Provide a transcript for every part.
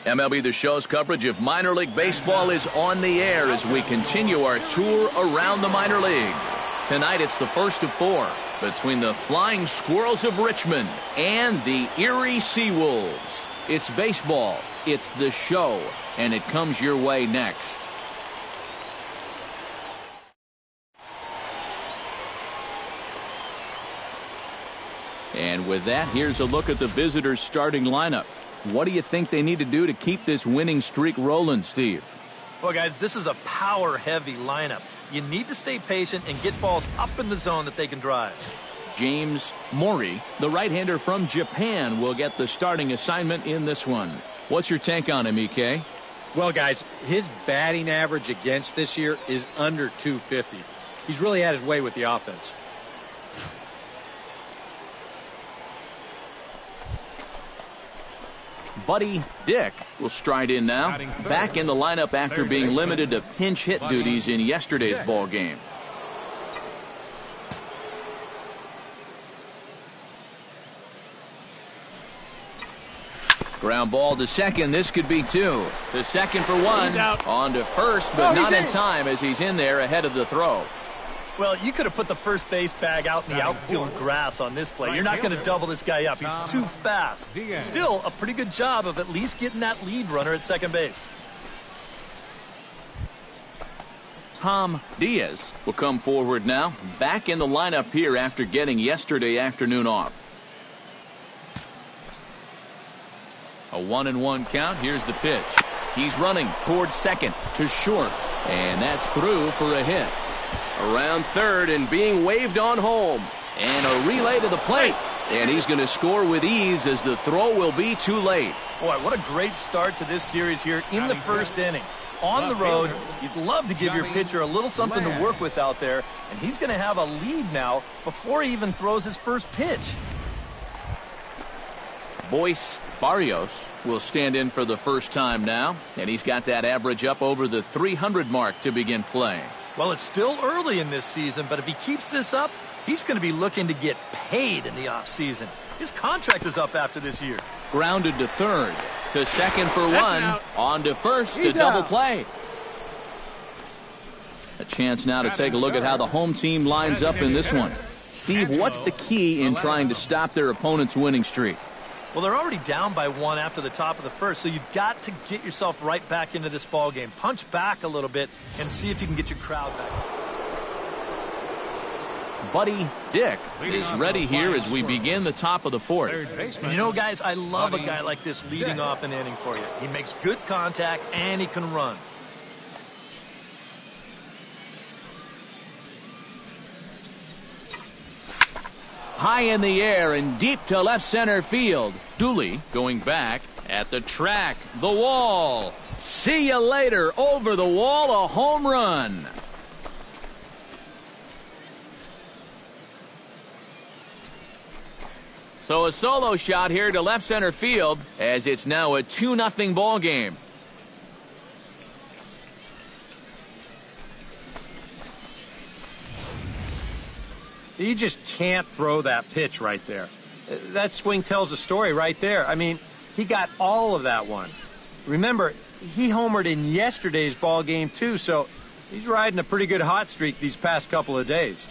MLB The Show's coverage of minor league baseball is on the air as we continue our tour around the minor league. Tonight it's the first of 4 between the Flying Squirrels of Richmond and the Erie Seawolves. It's baseball, it's the show, and it comes your way next. And with that, here's a look at the visitors' starting lineup. What do you think they need to do to keep this winning streak rolling, Steve? Well, guys, this is a power-heavy lineup. You need to stay patient and get balls up in the zone that they can drive. James Mori, the right-hander from Japan, will get the starting assignment in this one. What's your take on him, EK? Well, guys, his batting average against this year is under 250. He's really had his way with the offense. Buddy Dick will stride in now, back in the lineup after being limited to pinch hit duties in yesterday's ball game. Ground ball to second. This could be 2. To second for 1. On to first, but not in time as he's in there ahead of the throw. Well, you could have put the first base bag out in the outfield grass on this play. You're not going to double this guy up. He's too fast. Still, a pretty good job of at least getting that lead runner at second base. Tom Diaz will come forward now, back in the lineup here after getting yesterday afternoon off. A 1-1 count. Here's the pitch. He's running towards second to short, and that's through for a hit. Around third and being waved on home. And a relay to the plate. And he's going to score with ease as the throw will be too late. Boy, what a great start to this series here in the first inning. On the road, you'd love to give your pitcher a little something to work with out there. And he's going to have a lead now before he even throws his first pitch. Boyce Barrios will stand in for the first time now. And he's got that average up over the 300 mark to begin play. Well, it's still early in this season, but if he keeps this up, he's going to be looking to get paid in the offseason. His contract is up after this year. Grounded to third. To second for 1. On to first. A double play. A chance now to take a look at how the home team lines up in this one. Steve, what's the key in trying to stop their opponent's winning streak? Well, they're already down by 1 after the top of the first, so you've got to get yourself right back into this ball game. Punch back a little bit and see if you can get your crowd back. Buddy Dick is ready here as we begin the top of the 4th. And you know, guys, I love a guy like this leading off an inning for you. He makes good contact and he can run. High in the air and deep to left center field. Dooley going back at the track. The wall. See you later. Over the wall. A home run. So a solo shot here to left center field as it's now a 2-0 ball game. You just can't throw that pitch right there. That swing tells a story right there. I mean, he got all of that one. Remember, he homered in yesterday's ball game too, so he's riding a pretty good hot streak these past couple of days.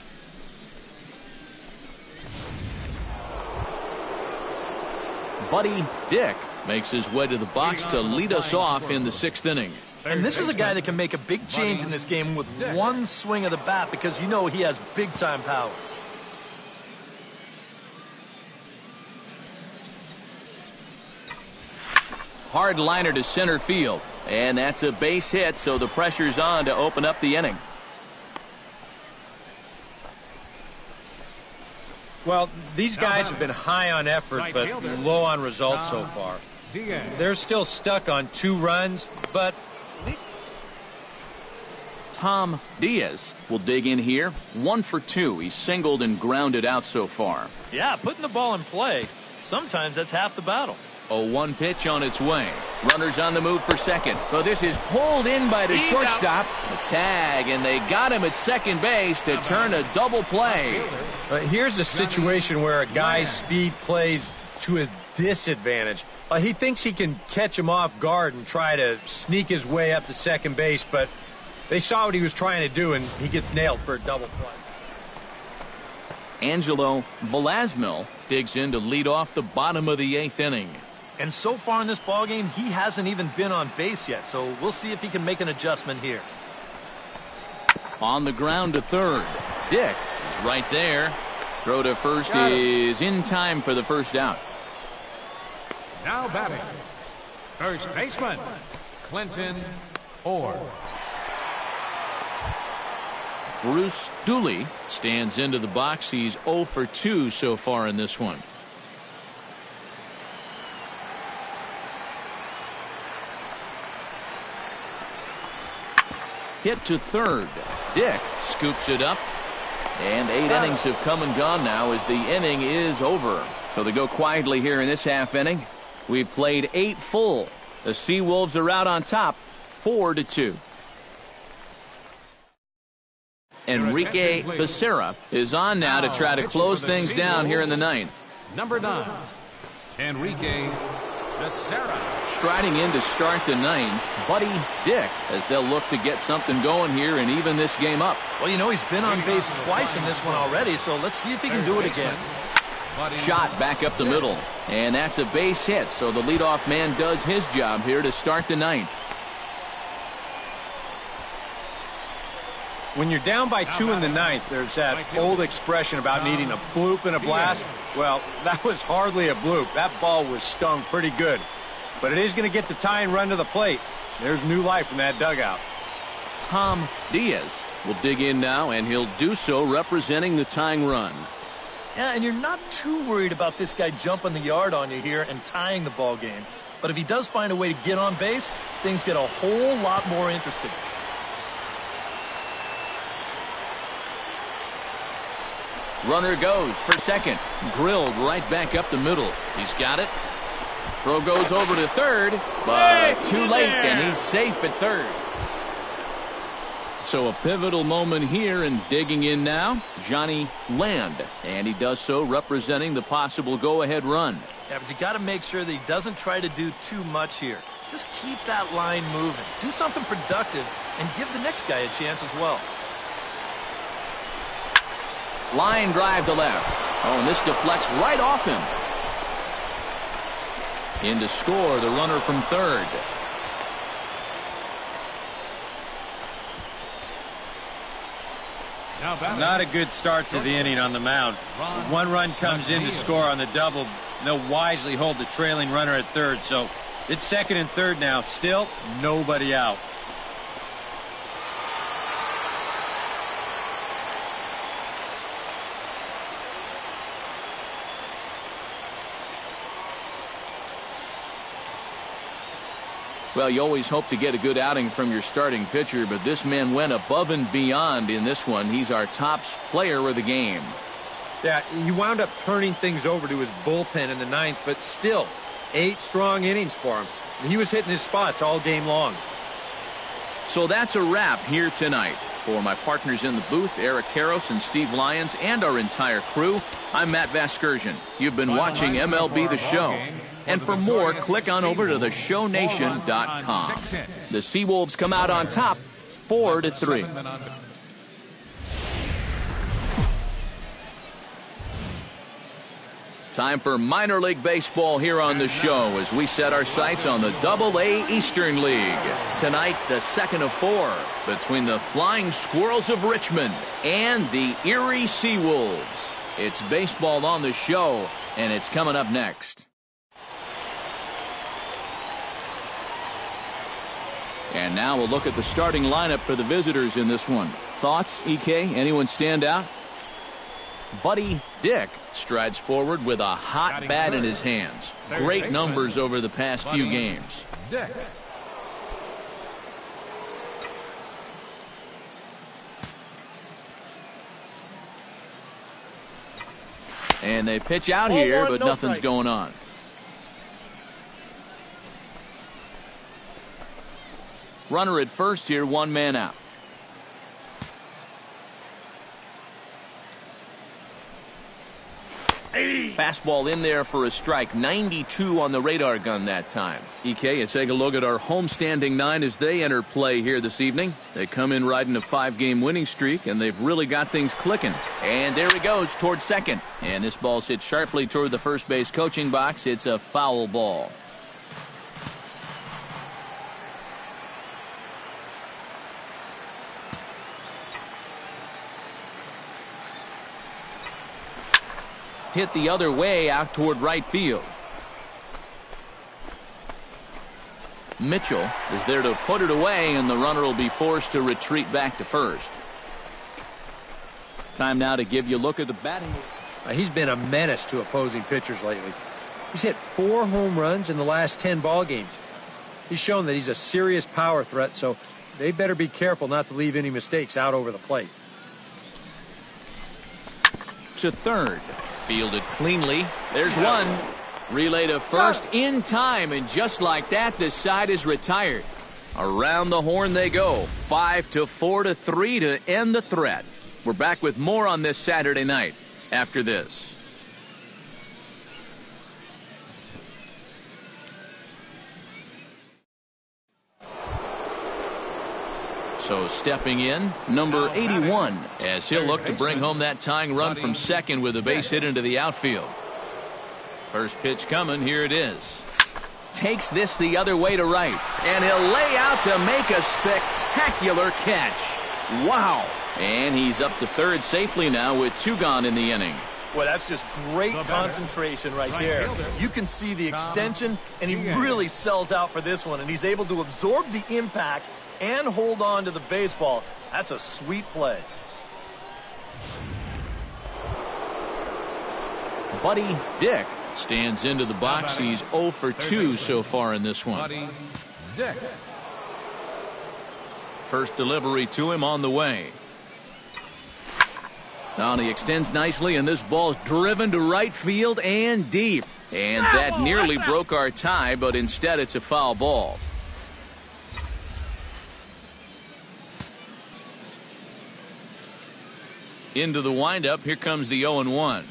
Buddy Dick makes his way to the box to lead us off in the 6th inning. And this is a guy that can make a big change in this game with one swing of the bat because you know he has big-time power. Hard liner to center field. And that's a base hit, so the pressure's on to open up the inning. Well, these guys have been high on effort, but low on results so far. They're still stuck on 2 runs, but Tom Diaz will dig in here. 1 for 2. He's singled and grounded out so far. Yeah, putting the ball in play, sometimes that's half the battle. A 1 pitch on its way. Runners on the move for second. Well, this is pulled in by the shortstop. A tag, and they got him at second base to turn a double play. Here's a situation where a guy's speed plays to a disadvantage. He thinks he can catch him off guard and try to sneak his way up to second base, but they saw what he was trying to do, and he gets nailed for a double play. Angelo Velasmil digs in to lead off the bottom of the 8th inning. And so far in this ballgame, he hasn't even been on base yet, so we'll see if he can make an adjustment here. On the ground to third. Dick is right there. Throw to first is in time for the first out. Now batting, first baseman, Clinton Orr. Bruce Dooley stands into the box. He's 0 for 2 so far in this one. Hit to third. Dick scoops it up. And 8 innings have come and gone now as the inning is over. So they go quietly here in this half inning. We've played 8 full. The Seawolves are out on top, 4-2. Enrique Becerra is on now to try to close things down here in the 9th. Number 9, Enrique Becerra. Striding in to start the 9th, Buddy Dick, as they'll look to get something going here and even this game up. Well, you know, he's been on base twice in this one already, so let's see if he can do it again. Shot back up the middle, and that's a base hit, so the leadoff man does his job here to start the 9th. When you're down by 2 in the 9th, there's that old expression about needing a bloop and a blast. Well, that was hardly a bloop. That ball was stung pretty good. But it is going to get the tying run to the plate. There's new life in that dugout. Tom Diaz will dig in now, and he'll do so representing the tying run. Yeah, and you're not too worried about this guy jumping the yard on you here and tying the ball game. But if he does find a way to get on base, things get a whole lot more interesting. Runner goes for second. Drilled right back up the middle. He's got it. Throw goes over to third, but too late, and he's safe at third. So a pivotal moment here, and digging in now, Johnny Land. And he does so representing the possible go-ahead run. Yeah, but you got to make sure that he doesn't try to do too much here. Just keep that line moving. Do something productive, and give the next guy a chance as well. Line drive to left. Oh, and this deflects right off him. In to score, the runner from third. Not a good start to the inning on the mound. One run comes in to score on the double. They'll wisely hold the trailing runner at third. So it's second and third now. Still nobody out. Well, you always hope to get a good outing from your starting pitcher, but this man went above and beyond in this one. He's our top player of the game. Yeah, he wound up turning things over to his bullpen in the 9th, but still, 8 strong innings for him. He was hitting his spots all game long. So that's a wrap here tonight. For my partners in the booth, Eric Karros and Steve Lyons, and our entire crew, I'm Matt Vasgersian. You've been watching MLB The Show. And for more, click on over to theshownation.com. The Seawolves come out on top, 4-3. Time for minor league baseball here on the show as we set our sights on the Double-A Eastern League. Tonight, the second of 4 between the Flying Squirrels of Richmond and the Erie Seawolves. It's baseball on the show, and it's coming up next. And now we'll look at the starting lineup for the visitors in this one. Thoughts, EK? Anyone stand out? Buddy Dick strides forward with a hot bat in his hands. Great numbers over the past few games. Dick. And they pitch out here, but nothing's going on. Runner at first here, 1 man out. Fastball in there for a strike. 92 on the radar gun that time. EK, let's take a look at our homestanding 9 as they enter play here this evening. They come in riding a 5-game winning streak, and they've really got things clicking. And there he goes towards second. And this ball's hit sharply toward the first base coaching box. It's a foul ball. Hit the other way out toward right field. Mitchell is there to put it away, and the runner will be forced to retreat back to first. Time now to give you a look at the batting. He's been a menace to opposing pitchers lately. He's hit 4 home runs in the last 10 ball games. He's shown that he's a serious power threat, so they better be careful not to leave any mistakes out over the plate. To third. Fielded cleanly. There's one. Relay to first in time, and just like that, the side is retired. Around the horn they go. 5-4-3 to end the threat. We're back with more on this Saturday night after this. So stepping in, number 81, as he'll look to bring home that tying run from second with a base hit into the outfield. First pitch coming, here it is. Takes this the other way to right, and he'll lay out to make a spectacular catch. Wow. And he's up to third safely now with 2 gone in the inning. Well, that's just great concentration right there. You can see the extension, and he really sells out for this one, and he's able to absorb the impact and hold on to the baseball. That's a sweet play. Buddy Dick stands into the box. He's 0 for 2 so far in this one. Buddy Dick. First delivery to him on the way. Now he extends nicely, and this ball's driven to right field and deep. And that nearly broke our tie, but instead it's a foul ball. Into the windup. Here comes the 0-1.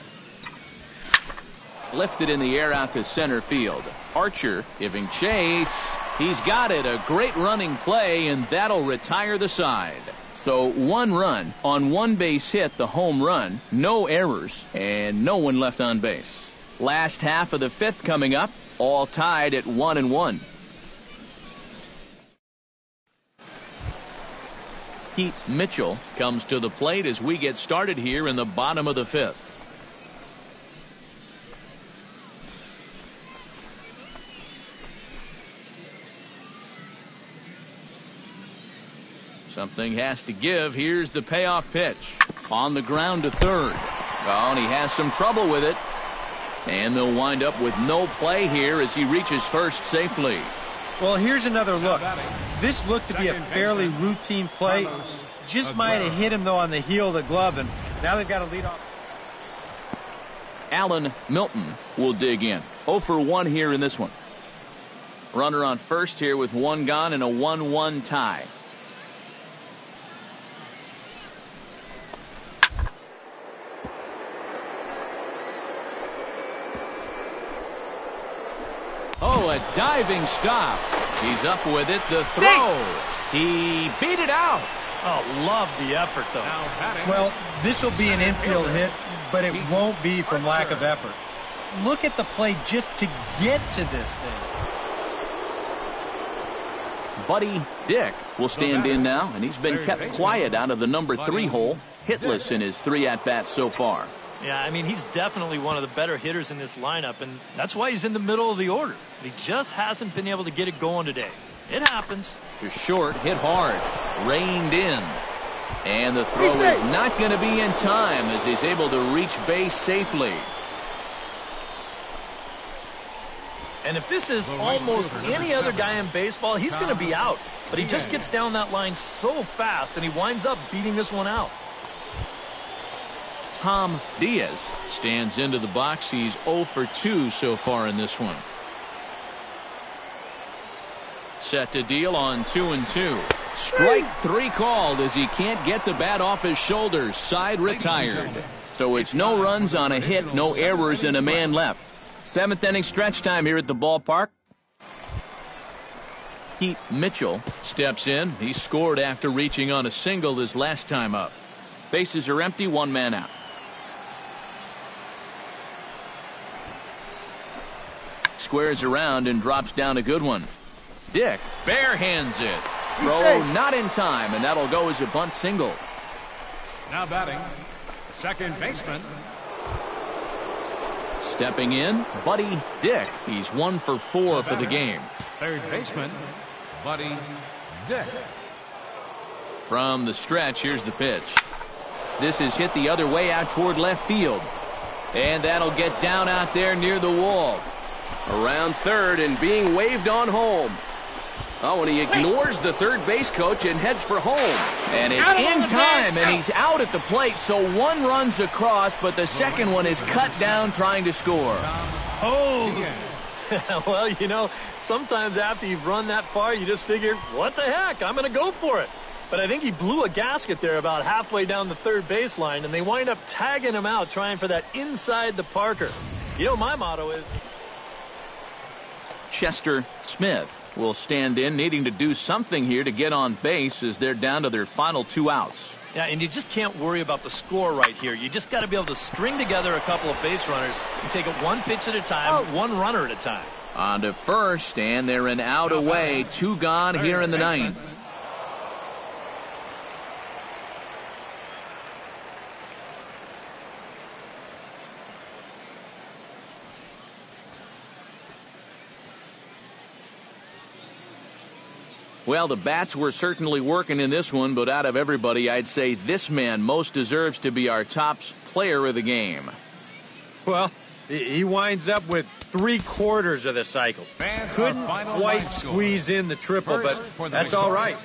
Lifted in the air out to center field. Archer giving chase. He's got it. A great running play, and that'll retire the side. So 1 run on 1 base hit, the home run. No errors, and no one left on base. Last half of the 5th coming up. All tied at 1-1. Pete Mitchell comes to the plate as we get started here in the bottom of the 5th. Something has to give. Here's the payoff pitch. On the ground to third. Oh, and he has some trouble with it. And they'll wind up with no play here as he reaches first safely. Well, here's another look. This looked to be a fairly routine play. Just might have hit him, though, on the heel of the glove, and now they've got to lead off. Alan Milton will dig in. 0 for 1 here in this one. Runner on first here with 1 gone and a 1-1 tie. Oh, a diving stop. He's up with it. The throw. He beat it out. Oh, love the effort, though. Well, this will be an infield hit, but it won't be from lack of effort. Look at the play just to get to this thing. Buddy Dick will stand in now, and he's been kept quiet out of the number 3 hole. Hitless in his 3 at-bats so far. Yeah, I mean, he's definitely one of the better hitters in this lineup, and that's why he's in the middle of the order. He just hasn't been able to get it going today. It happens. To short, hit hard, reined in. And the throw is not going to be in time as he's able to reach base safely. And if this is almost any other guy in baseball, he's going to be out. But he just gets down that line so fast, and he winds up beating this one out. Tom Diaz stands into the box. He's 0 for 2 so far in this one. Set to deal on 2-2. Strike 3 called as he can't get the bat off his shoulders. Side retired. So it's no runs on a hit, no errors, and a man left. 7th inning stretch time here at the ballpark. Pete Mitchell steps in. He scored after reaching on a single his last time up. Bases are empty, 1 man out. Squares around and drops down a good one. Dick barehands it. Throw not in time, and that'll go as a bunt single. Now batting, second baseman. Stepping in, Buddy Dick. He's 1 for 4 for the game. Third baseman, Buddy Dick. From the stretch, here's the pitch. This is hit the other way out toward left field. And that'll get down out there near the wall. Around third and being waved on home. Oh, and he ignores the third base coach and heads for home. And it's in time, and he's out at the plate, so 1 runs across, but the second one is cut down trying to score. Oh! Well, you know, sometimes after you've run that far, you just figure, what the heck, I'm going to go for it. But I think he blew a gasket there about halfway down the third baseline, and they wind up tagging him out, trying for that inside the Parker. You know, my motto is... Chester Smith will stand in, needing to do something here to get on base as they're down to their final 2 outs. Yeah, and you just can't worry about the score right here. You just got to be able to string together a couple of base runners and take it 1 pitch at a time, 1 runner at a time. On to first, and they're an out away. 2 gone here in the 9th. Well, the bats were certainly working in this one, but out of everybody, I'd say this man most deserves to be our top player of the game. Well, he winds up with 3/4 of the cycle. Couldn't quite squeeze in the triple, but that's all right.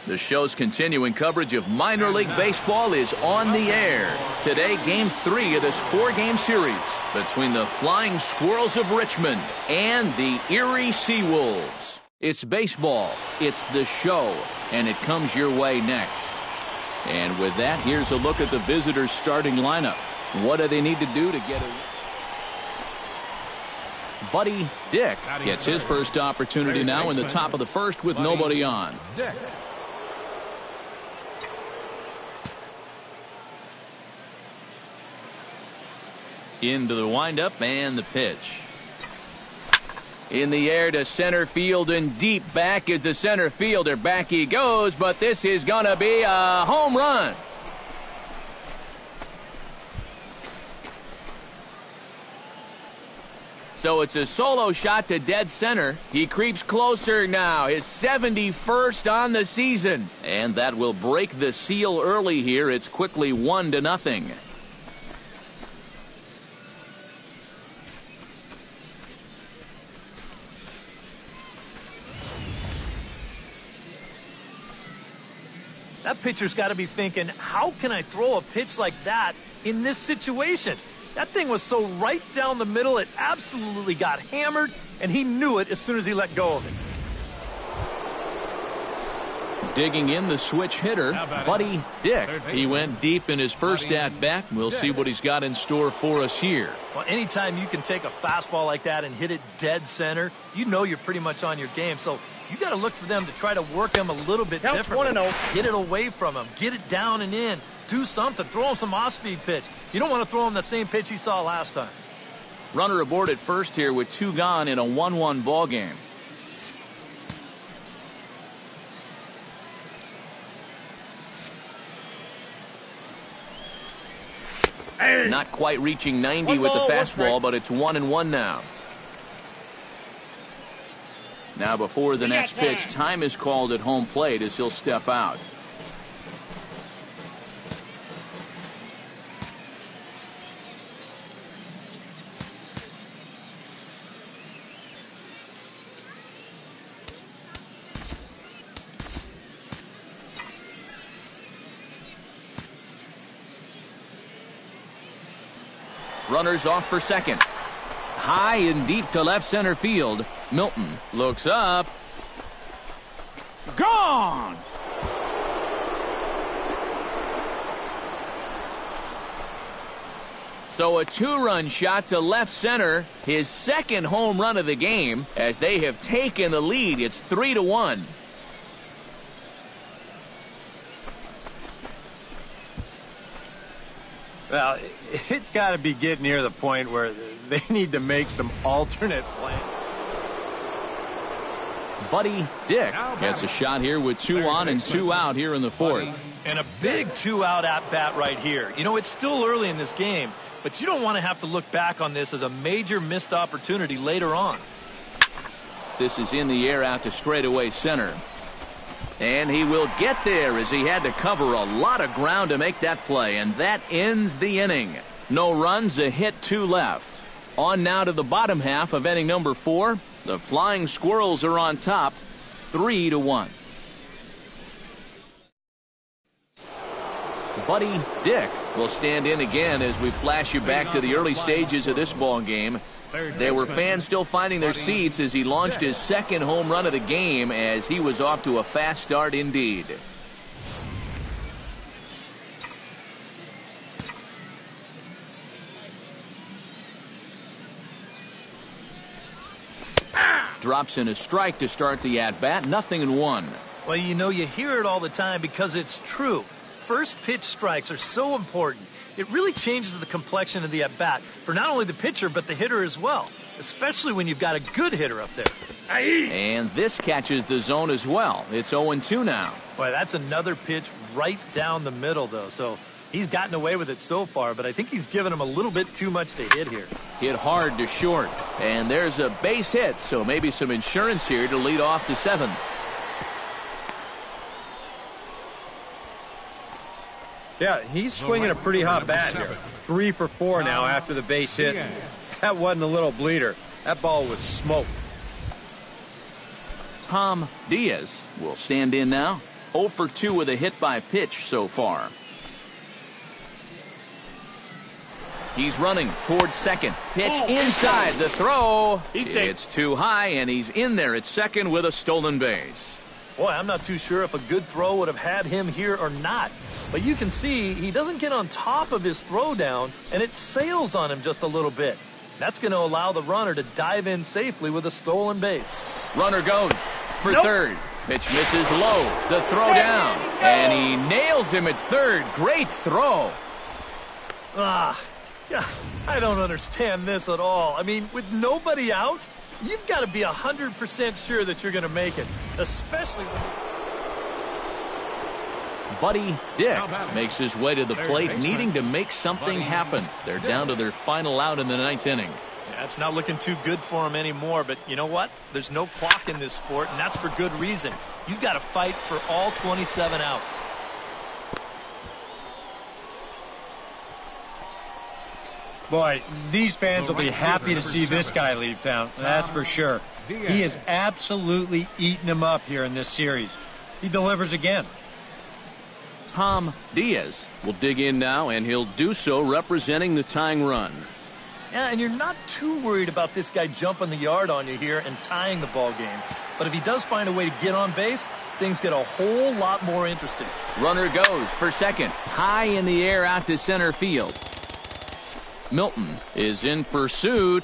The show's continuing coverage of minor league baseball is on the air. Today, Game 3 of this 4-game series between the Flying Squirrels of Richmond and the Erie Seawolves. It's baseball, it's the show, and it comes your way next. And with that, here's a look at the visitors' starting lineup. What do they need to do to get it? Buddy Dick gets his first opportunity now in the top of the first with nobody on. Dick. Into the windup and the pitch. In the air to center field and deep back is the center fielder. Back he goes, but this is going to be a home run. So it's a solo shot to dead center. He creeps closer now. His 71st on the season. And that will break the seal early here. It's quickly 1-0. That pitcher's got to be thinking, how can I throw a pitch like that in this situation? That thing was so right down the middle, it absolutely got hammered, and he knew it as soon as he let go of it. Digging in the switch hitter, Buddy Dick. He went deep in his first at-bat. We'll see what he's got in store for us here. Well, anytime you can take a fastball like that and hit it dead center, you know you're pretty much on your game. So you got to look for them to try to work him a little bit differently. Get it away from him. Get it down and in. Do something. Throw him some off-speed pitch. You don't want to throw him that same pitch he saw last time. Runner aboard at first here with 2 gone in a 1-1 ball game. Not quite reaching 90 with the fastball, but it's 1-1 now. Now before the next pitch, time is called at home plate as he'll step out. Runners off for second. High and deep to left center field. Milton looks up. Gone! So a 2-run shot to left center, his second home run of the game, as they have taken the lead. It's 3-1. Well, it's got to be getting near the point where they need to make some alternate plans. Buddy Dick gets a shot here with 2 on and 2 out here in the 4th. And a big 2-out at-bat right here. You know, it's still early in this game, but you don't want to have to look back on this as a major missed opportunity later on. This is in the air out to straightaway center. And he will get there as he had to cover a lot of ground to make that play. And that ends the inning. No runs, a hit, 2 left. On now to the bottom half of inning number 4. The Flying Squirrels are on top, 3-1. Buddy Dick will stand in again as we flash you back to the early stages of this ball game. There were fans still finding their seats as he launched his second home run of the game, as he was off to a fast start indeed. Drops in a strike to start the at-bat, 0-1. Well, you know, you hear it all the time because it's true. First pitch strikes are so important. It really changes the complexion of the at-bat for not only the pitcher but the hitter as well, especially when you've got a good hitter up there. And this catches the zone as well. It's 0-2 now. Boy, that's another pitch right down the middle, though. So he's gotten away with it so far, but I think he's given him a little bit too much to hit here. Hit hard to short. And there's a base hit, so maybe some insurance here to lead off the 7th. Yeah, he's swinging a pretty hot bat here. 3 for 4 now after the base hit. That wasn't a little bleeder. That ball was smoked. Tom Diaz will stand in now. 0 for 2 with a hit by pitch so far. He's running towards second. Pitch inside. The throw. It's too high, and he's in there at second with a stolen base. Boy, I'm not too sure if a good throw would have had him here or not. But you can see he doesn't get on top of his throw down, and it sails on him just a little bit. That's going to allow the runner to dive in safely with a stolen base. Runner goes for third. Pitch misses low. The throw down. And he nails him at third. Great throw. Yeah, I don't understand this at all. I mean, with nobody out, you've got to be 100% sure that you're going to make it, especially when... Buddy Dick makes his way to the plate, needing to make something happen. They're down to their final out in the 9th inning. Yeah, it's not looking too good for him anymore, but you know what? There's no clock in this sport, and that's for good reason. You've got to fight for all 27 outs. Boy, these fans will be happy to see this guy leave town. That's for sure. He has absolutely eaten him up here in this series. He delivers again. Tom Diaz will dig in now, and he'll do so representing the tying run. Yeah, and you're not too worried about this guy jumping the yard on you here and tying the ball game. But if he does find a way to get on base, things get a whole lot more interesting. Runner goes for second. High in the air out to center field. Milton is in pursuit.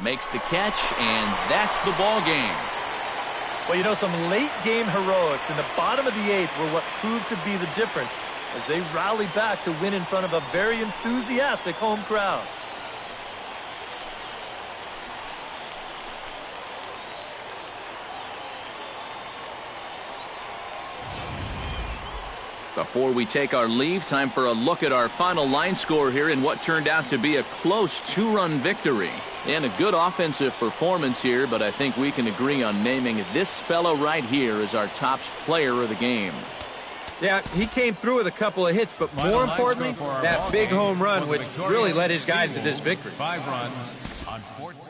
Makes the catch, and that's the ball game. Well, you know, some late game heroics in the bottom of the 8th were what proved to be the difference as they rally back to win in front of a very enthusiastic home crowd. Before we take our leave, time for a look at our final line score here in what turned out to be a close 2-run victory. And a good offensive performance here, but I think we can agree on naming this fellow right here as our top player of the game. Yeah, he came through with a couple of hits, but more importantly, that big home run, which really led his guys to this victory. 5 runs on 14.